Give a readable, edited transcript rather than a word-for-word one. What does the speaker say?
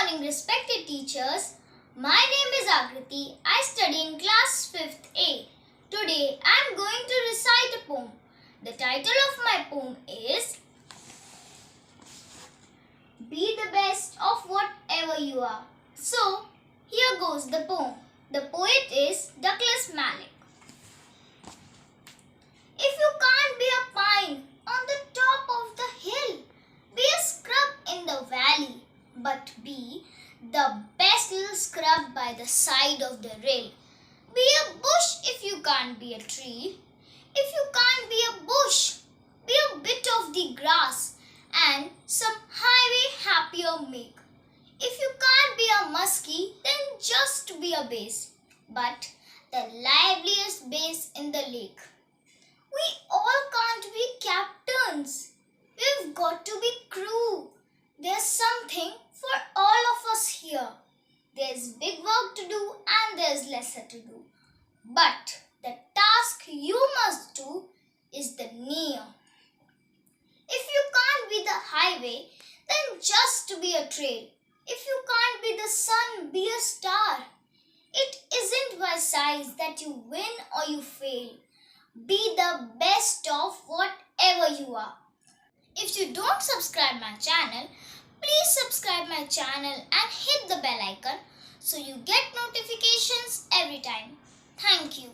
morning, respected teachers. My name is Akriti. I study in class 5th A. Today I am going to recite a poem. The title of my poem is Be the Best of Whatever You Are. So, here goes the poem. The poet is Douglas Malloch. If you can't be a pine on the top of the hill, be a scrub in the valley, but be the best little scrub by the side of the rill. Be a bush if you can't be a tree. If you can't be a bush, be a bit of the grass and some highway happier make. If you can't be a muskie, then just be a bass, but the liveliest bass in the lake. We all can't be captains. We've got to be crew. There's something for all of us here. There's big work to do and there's lesser to do. But the task you must do is the near. If you can't be the highway, then just be a trail. If you can't be the sun, be a star. It isn't by size that you win or you fail. Be the best of whatever you are. If you don't subscribe my channel, please subscribe my channel and hit the bell icon so you get notifications every time. Thank you.